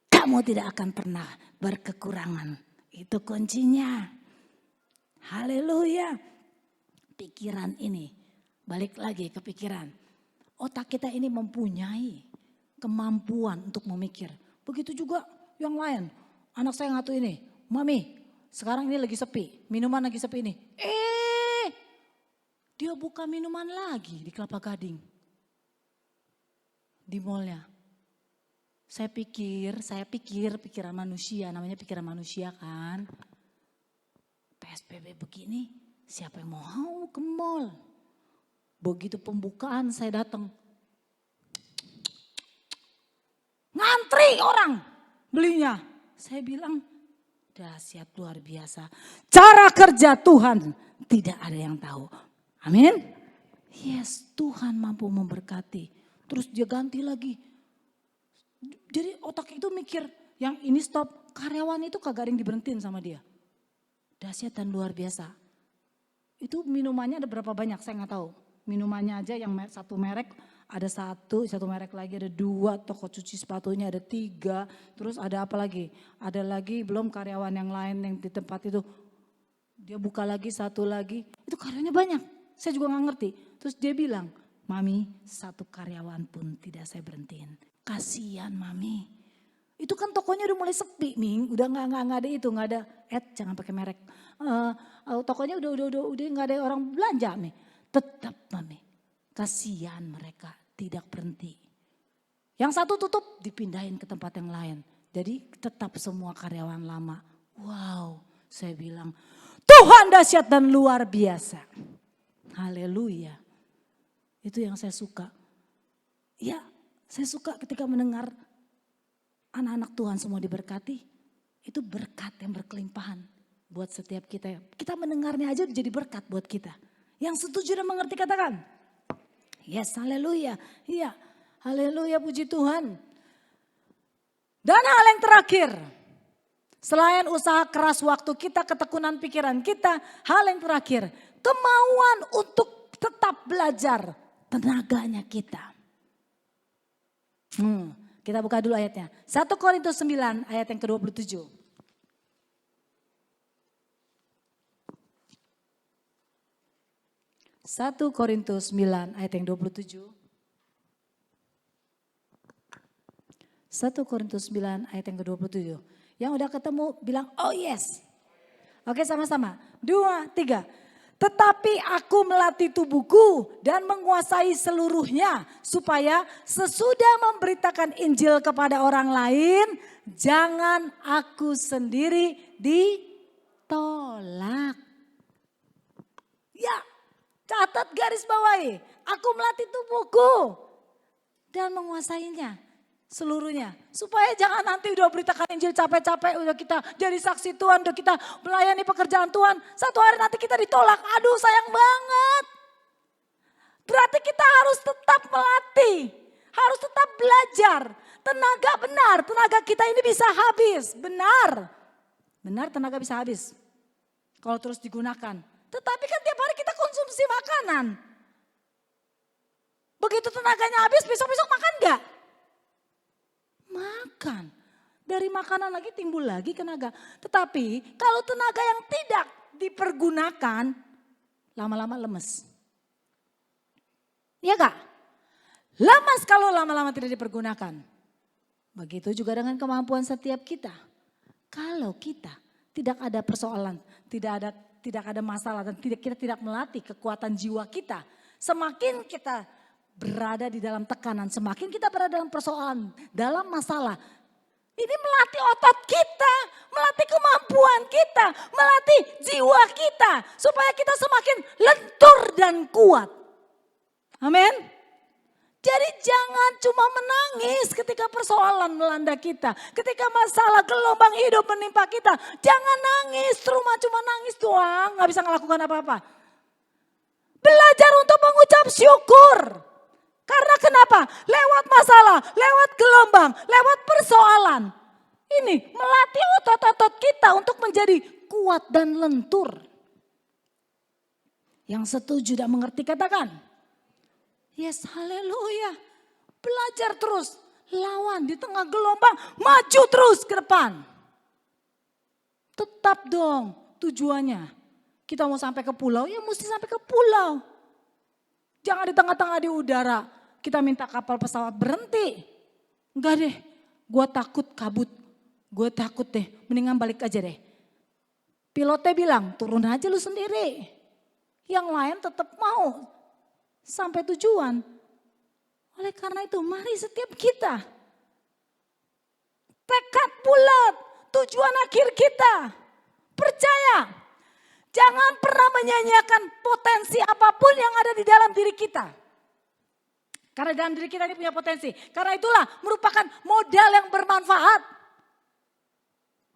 Kamu tidak akan pernah berkekurangan. Itu kuncinya. Haleluya. Pikiran ini. Balik lagi ke pikiran. Otak kita ini mempunyai kemampuan untuk memikir. Begitu juga yang lain. Anak saya ngatu ini. Mami sekarang ini lagi sepi, minuman lagi sepi ini. Dia buka minuman lagi di Kelapa Gading. Di mallnya. Saya pikir pikiran manusia, namanya pikiran manusia kan. PSBB begini, siapa yang mau ke mall? Begitu pembukaan saya datang. Ngantri orang belinya. Saya bilang, dahsyat luar biasa. Cara kerja Tuhan tidak ada yang tahu. Amin. Yes, Tuhan mampu memberkati. Terus dia ganti lagi. Jadi otak itu mikir, yang ini stop, karyawan itu kagak ada yang diberhentiin sama dia. Dahsyat dan luar biasa. Itu minumannya ada berapa banyak saya nggak tahu. Minumannya aja yang satu merek ada satu merek lagi ada 2, toko cuci sepatunya ada 3. Terus ada apa lagi? Ada lagi belum karyawan yang lain yang di tempat itu. Dia buka lagi satu lagi, itu karyanya banyak. Saya juga gak ngerti. Terus dia bilang, Mami 1 karyawan pun tidak saya berhentiin. Kasian Mami. Itu kan tokonya udah mulai sepi Ming. Udah gak ada itu, gak ada, jangan pakai merek. Tokonya udah gak ada orang belanja Mami. Tetap Mami, kasihan mereka tidak berhenti. Yang satu tutup dipindahin ke tempat yang lain. Jadi tetap semua karyawan lama. Wow, saya bilang Tuhan dahsyat dan luar biasa. Haleluya. Itu yang saya suka. Ya, saya suka ketika mendengar anak-anak Tuhan semua diberkati. Itu berkat yang berkelimpahan buat setiap kita. Kita mendengarnya aja jadi berkat buat kita. Yang setuju dan mengerti katakan. Yes, haleluya. Iya, haleluya, puji Tuhan. Dan hal yang terakhir. Selain usaha keras waktu kita, ketekunan pikiran kita. Hal yang terakhir. Kemauan untuk tetap belajar. Tenaganya kita. Kita buka dulu ayatnya. 1 Korintus 9 ayat yang ke-27. 1 Korintus 9 ayat yang 27. 1 Korintus 9 ayat yang ke-27. Yang udah ketemu bilang oh yes. Oke sama-sama. 2, 3. Tetapi aku melatih tubuhku dan menguasai seluruhnya. Supaya sesudah memberitakan Injil kepada orang lain. Jangan aku sendiri ditolak. Ya. Catat garis bawahi, aku melatih tubuhku dan menguasainya seluruhnya. Supaya jangan nanti udah beritakan Injil capek-capek, udah kita jadi saksi Tuhan, udah kita melayani pekerjaan Tuhan. Satu hari nanti kita ditolak, aduh sayang banget. Berarti kita harus tetap melatih, harus tetap belajar. Tenaga benar, tenaga kita ini bisa habis, benar. Benar tenaga bisa habis kalau terus digunakan. Tetapi kan tiap hari kita konsumsi makanan. Begitu tenaganya habis, besok-besok makan enggak? Makan. Dari makanan lagi timbul lagi tenaga. Tetapi kalau tenaga yang tidak dipergunakan, lama-lama lemes. Iya enggak? Lemes kalau lama-lama tidak dipergunakan. Begitu juga dengan kemampuan setiap kita. Kalau kita tidak ada persoalan, tidak ada masalah dan kita tidak melatih kekuatan jiwa kita. Semakin kita berada di dalam tekanan, semakin kita berada dalam persoalan, dalam masalah. Ini melatih otot kita, melatih kemampuan kita, melatih jiwa kita. Supaya kita semakin lentur dan kuat. Amin. Jadi jangan cuma menangis ketika persoalan melanda kita. Ketika masalah gelombang hidup menimpa kita. Jangan nangis, cuma nangis doang. Gak bisa ngelakukan apa-apa. Belajar untuk mengucap syukur. Karena kenapa? Lewat masalah, lewat gelombang, lewat persoalan. Ini melatih otot-otot kita untuk menjadi kuat dan lentur. Yang setuju dan mengerti katakan. Yes, haleluya. Belajar terus, lawan di tengah gelombang, maju terus ke depan. Tetap dong tujuannya. Kita mau sampai ke pulau, ya mesti sampai ke pulau. Jangan di tengah-tengah di udara, kita minta kapal pesawat berhenti. Enggak deh, gue takut kabut. Gue takut deh, mendingan balik aja deh. Pilotnya bilang, turun aja lu sendiri. Yang lain tetap mau sampai tujuan. Oleh karena itu, mari setiap kita tekad bulat, tujuan akhir kita. Percaya, jangan pernah menyanyiakan potensi apapun yang ada di dalam diri kita. Karena dalam diri kita ini punya potensi. Karena itulah merupakan modal yang bermanfaat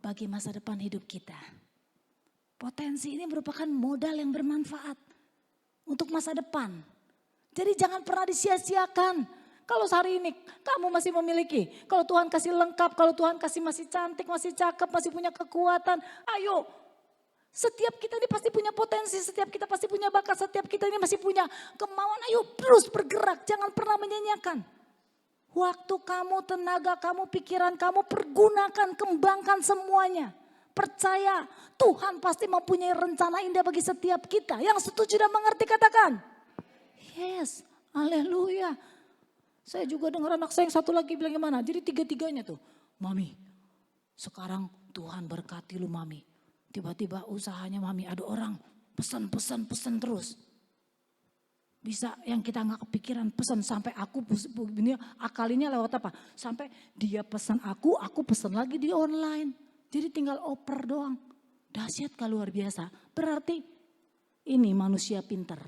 bagi masa depan hidup kita. Potensi ini merupakan modal yang bermanfaat untuk masa depan. Jadi jangan pernah disia-siakan. Kalau hari ini kamu masih memiliki, kalau Tuhan kasih lengkap, kalau Tuhan kasih masih cantik, masih cakep, masih punya kekuatan, ayo. Setiap kita ini pasti punya potensi, setiap kita pasti punya bakat, setiap kita ini masih punya kemauan. Ayo terus bergerak, jangan pernah menyanyiakan. Waktu kamu, tenaga kamu, pikiran kamu, pergunakan, kembangkan semuanya. Percaya Tuhan pasti mempunyai rencana indah bagi setiap kita. Yang setuju dan mengerti katakan. Yes, haleluya. Saya juga dengar anak saya yang satu lagi bilang gimana. Jadi tiga-tiganya tuh. Mami, sekarang Tuhan berkati lu mami. Tiba-tiba usahanya mami ada orang pesan terus. Bisa yang kita nggak kepikiran pesan sampai aku ini akalinya lewat apa? Sampai dia pesan aku pesan lagi di online. Jadi tinggal oper doang. Dahsyat kan luar biasa. Berarti ini manusia pintar.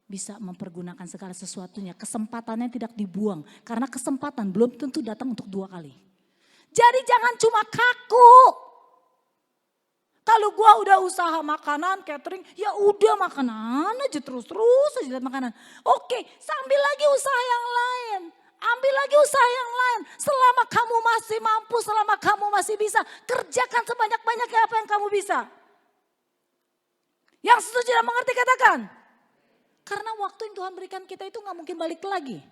Bisa mempergunakan segala sesuatunya. Kesempatannya tidak dibuang. Karena kesempatan belum tentu datang untuk 2 kali. Jadi jangan cuma kaku. Kalau gua udah usaha makanan, catering, ya udah makanan aja terus aja lihat makanan. Oke, sambil lagi usaha yang lain. Ambil lagi usaha yang lain. Selama kamu masih mampu, selama kamu masih bisa, kerjakan sebanyak-banyaknya apa yang kamu bisa. Yang setuju dan mengerti katakan. Karena waktu yang Tuhan berikan kita itu gak mungkin balik lagi.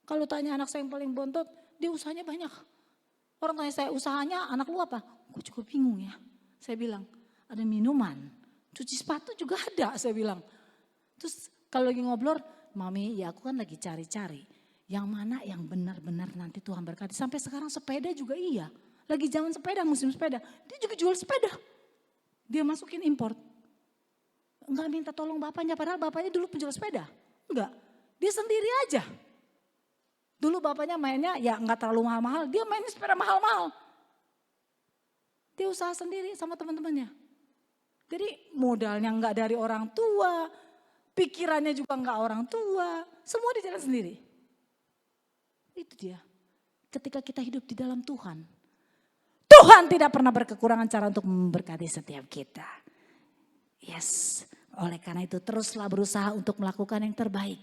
Kalau tanya anak saya yang paling bontot, dia usahanya banyak. Orang tanya saya usahanya anak lu apa? Gue juga bingung ya. Saya bilang ada minuman, cuci sepatu juga ada saya bilang. Terus kalau lagi ngobrol, mami ya aku kan lagi cari-cari. Yang mana yang benar-benar nanti Tuhan berkati. Sampai sekarang sepeda juga iya. Lagi zaman sepeda, musim sepeda. Dia juga jual sepeda. Dia masukin import. Enggak minta tolong bapaknya, padahal bapaknya dulu penjual sepeda. Enggak, dia sendiri aja. Dulu bapaknya mainnya ya enggak terlalu mahal-mahal, dia mainin sepeda mahal-mahal. Dia usaha sendiri sama teman-temannya. Jadi modalnya enggak dari orang tua, pikirannya juga enggak orang tua, semua dia jalan sendiri. Itu dia, ketika kita hidup di dalam Tuhan, Tuhan tidak pernah berkekurangan cara untuk memberkati setiap kita. Yes, oleh karena itu teruslah berusaha untuk melakukan yang terbaik.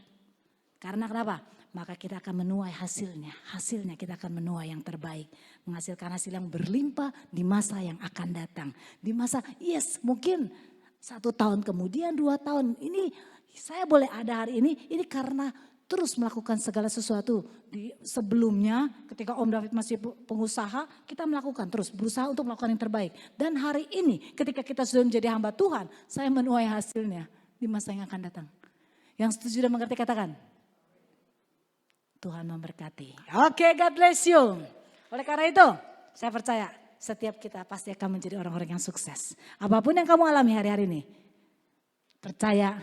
Karena kenapa? Maka kita akan menuai hasilnya. Hasilnya kita akan menuai yang terbaik. Menghasilkan hasil yang berlimpah di masa yang akan datang. Di masa, yes mungkin 1 tahun kemudian, 2 tahun. Ini saya boleh ada hari ini karena terus melakukan segala sesuatu. Di sebelumnya ketika Om David masih pengusaha, kita melakukan terus. Berusaha untuk melakukan yang terbaik. Dan hari ini ketika kita sudah menjadi hamba Tuhan, saya menuai hasilnya di masa yang akan datang. Yang setuju dan mengerti katakan. Tuhan memberkati. Oke, God bless you. Oleh karena itu, saya percaya setiap kita pasti akan menjadi orang-orang yang sukses. Apapun yang kamu alami hari-hari ini, percaya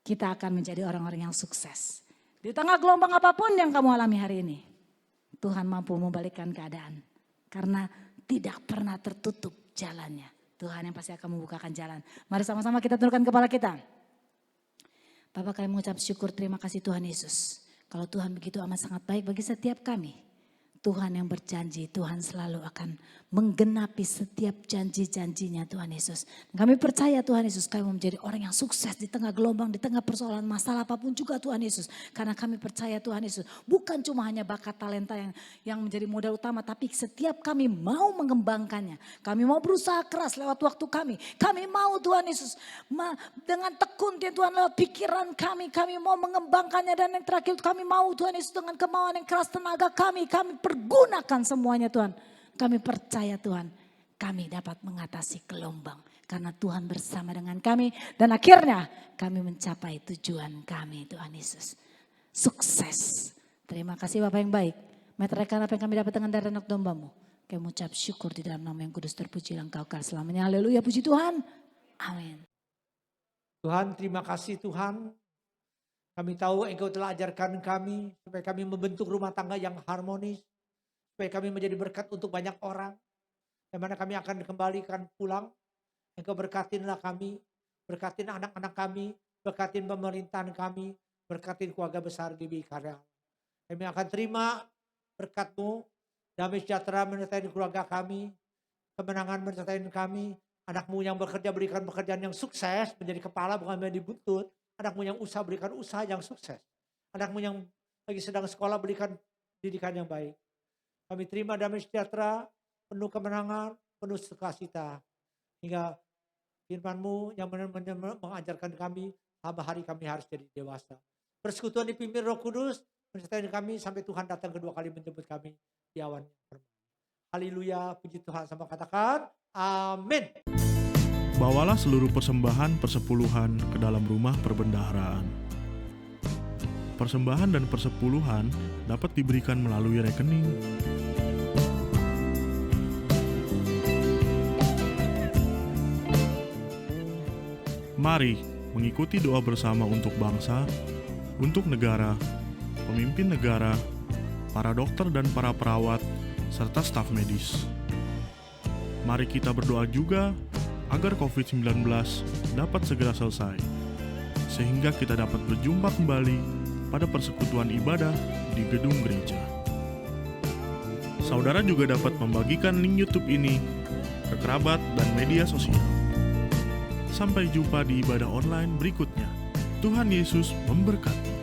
kita akan menjadi orang-orang yang sukses. Di tengah gelombang apapun yang kamu alami hari ini, Tuhan mampu membalikkan keadaan. Karena tidak pernah tertutup jalannya. Tuhan yang pasti akan membukakan jalan. Mari sama-sama kita tundukkan kepala kita. Bapak kami mengucap syukur, terima kasih Tuhan Yesus. Kalau Tuhan begitu amat sangat baik bagi setiap kami. Tuhan yang berjanji, Tuhan selalu akan menggenapi setiap janji-janjinya Tuhan Yesus. Kami percaya Tuhan Yesus, kami menjadi orang yang sukses di tengah gelombang, di tengah persoalan masalah apapun juga Tuhan Yesus. Karena kami percaya Tuhan Yesus, bukan cuma hanya bakat talenta yang menjadi modal utama, tapi setiap kami mau mengembangkannya. Kami mau berusaha keras lewat waktu kami. Kami mau Tuhan Yesus, dengan tekun Tuhan lewat pikiran kami mau mengembangkannya. Dan yang terakhir kami mau Tuhan Yesus dengan kemauan yang keras tenaga kami pergunakan semuanya Tuhan. Kami percaya Tuhan, kami dapat mengatasi gelombang. Karena Tuhan bersama dengan kami. Dan akhirnya kami mencapai tujuan kami Tuhan Yesus. Sukses. Terima kasih Bapak yang baik. Meteraikan apa yang kami dapat dengan darah anak dombamu. Kami mengucap syukur di dalam nama yang kudus terpuji dan Engkau kekal selamanya. Haleluya, puji Tuhan. Amin. Tuhan, terima kasih Tuhan. Kami tahu Engkau telah ajarkan kami supaya kami membentuk rumah tangga yang harmonis. Supaya kami menjadi berkat untuk banyak orang. Yang mana kami akan kembalikan pulang. Engkau berkatinlah kami. Berkatin anak-anak kami. Berkatin pemerintahan kami. Berkatin keluarga besar GBI Karya. Kami akan terima berkat-Mu. Damai sejahtera menyertai keluarga kami. Kemenangan menyertai kami. Anak-Mu yang bekerja berikan pekerjaan yang sukses. Menjadi kepala bukan menjadi buntut. Anak-Mu yang usaha berikan usaha yang sukses. Anak-Mu yang lagi sedang sekolah berikan pendidikan yang baik. Kami terima damai sejahtera. Penuh kemenangan. Penuh sukacita. Hingga firman-Mu yang mengajarkan kami. Tambah hari kami harus jadi dewasa. Persekutuan dipimpin Roh Kudus. Menyertai kami sampai Tuhan datang kedua kali menjemput kami di awan yang permai. Haleluya, puji Tuhan. Sama katakan, amin. Bawalah seluruh persembahan persepuluhan ke dalam rumah perbendaharaan. Persembahan dan persepuluhan dapat diberikan melalui rekening Mari mengikuti doa bersama untuk bangsa, untuk negara, pemimpin negara, para dokter dan para perawat, serta staf medis. Mari kita berdoa juga agar COVID-19 dapat segera selesai, sehingga kita dapat berjumpa kembali pada persekutuan ibadah di gedung gereja. Saudara juga dapat membagikan link YouTube ini ke kerabat dan media sosial. Sampai jumpa di ibadah online berikutnya. Tuhan Yesus memberkati.